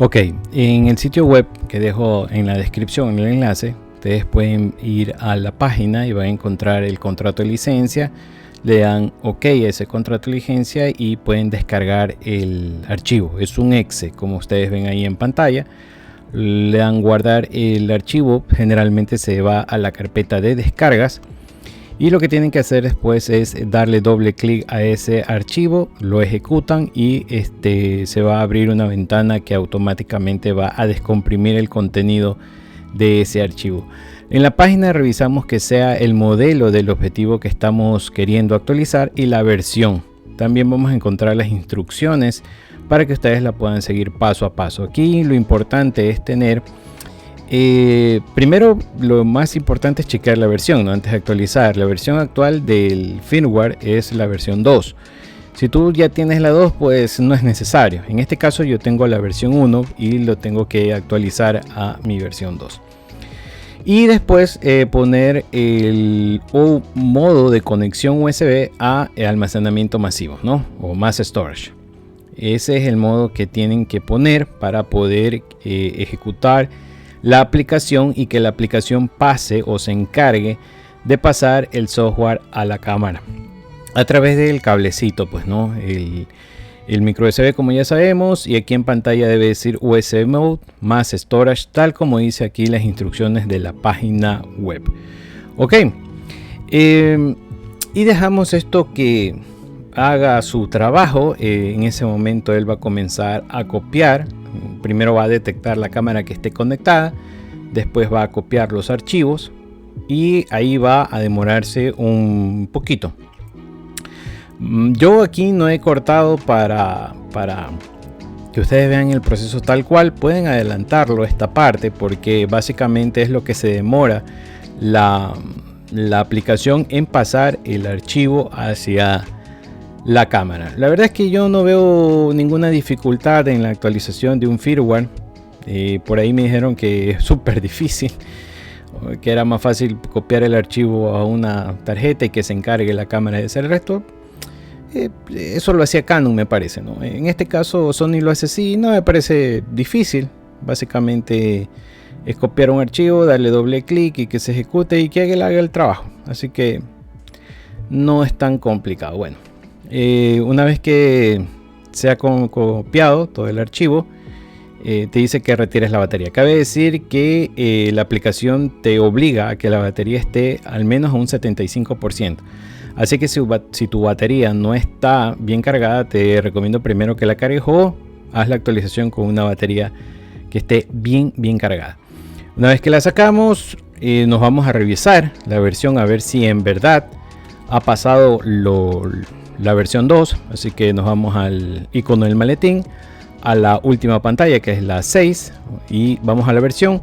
Ok, en el sitio web que dejo en la descripción, en el enlace, ustedes pueden ir a la página y van a encontrar el contrato de licencia. Le dan OK a ese contrato de licencia y pueden descargar el archivo. Es un exe, como ustedes ven ahí en pantalla. Le dan guardar el archivo. Generalmente se va a la carpeta de descargas. Y lo que tienen que hacer después es darle doble clic a ese archivo, lo ejecutan y se va a abrir una ventana que automáticamente va a descomprimir el contenido de ese archivo. En la página revisamos que sea el modelo del objetivo que estamos queriendo actualizar y la versión. También vamos a encontrar las instrucciones para que ustedes la puedan seguir paso a paso. Aquí lo importante es tener primero, lo más importante es checar la versión, ¿no? Antes de actualizar. La versión actual del firmware es la versión 2. Si tú ya tienes la 2, pues no es necesario. En este caso yo tengo la versión 1 y lo tengo que actualizar a mi versión 2. Y después poner el modo de conexión USB a almacenamiento masivo, ¿no? O mass storage. Ese es el modo que tienen que poner para poder ejecutar la aplicación y que la aplicación pase o se encargue de pasar el software a la cámara a través del cablecito, pues no, el micro USB, como ya sabemos, y aquí en pantalla debe decir USB mode más storage, tal como dice aquí las instrucciones de la página web. Ok, y dejamos esto que haga su trabajo. En ese momento él va a comenzar a copiar. Primero va a detectar la cámara que esté conectada, después va a copiar los archivos y ahí va a demorarse un poquito. Yo aquí no he cortado para que ustedes vean el proceso tal cual. Pueden adelantarlo esta parte porque básicamente es lo que se demora la aplicación en pasar el archivo hacia la cámara. La verdad es que yo no veo ninguna dificultad en la actualización de un firmware. Por ahí me dijeron que es súper difícil, que era más fácil copiar el archivo a una tarjeta y que se encargue la cámara de hacer el resto. Eso lo hacía Canon, me parece, ¿no? En este caso Sony lo hace así, no me parece difícil. Básicamente es copiar un archivo, darle doble clic y que se ejecute y que haga el trabajo. Así que no es tan complicado. Bueno, una vez que se ha copiado todo el archivo, te dice que retires la batería. Cabe decir que la aplicación te obliga a que la batería esté al menos a un 75%. Así que si tu batería no está bien cargada, te recomiendo primero que la cargues o haz la actualización con una batería que esté bien cargada. Una vez que la sacamos, nos vamos a revisar la versión a ver si en verdad ha pasado la versión 2. Así que nos vamos al icono del maletín, a la última pantalla que es la 6 y vamos a la versión.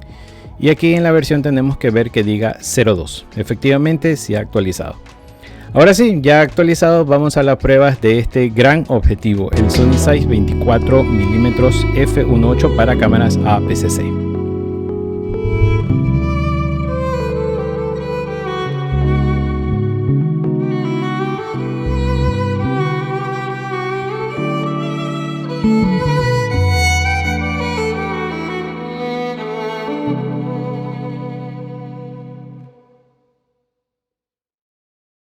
Y aquí en la versión tenemos que ver que diga 02. Efectivamente se ha actualizado. Ahora sí, ya actualizado, vamos a las pruebas de este gran objetivo, el Sony Zeiss 24mm f1.8 para cámaras APS-C.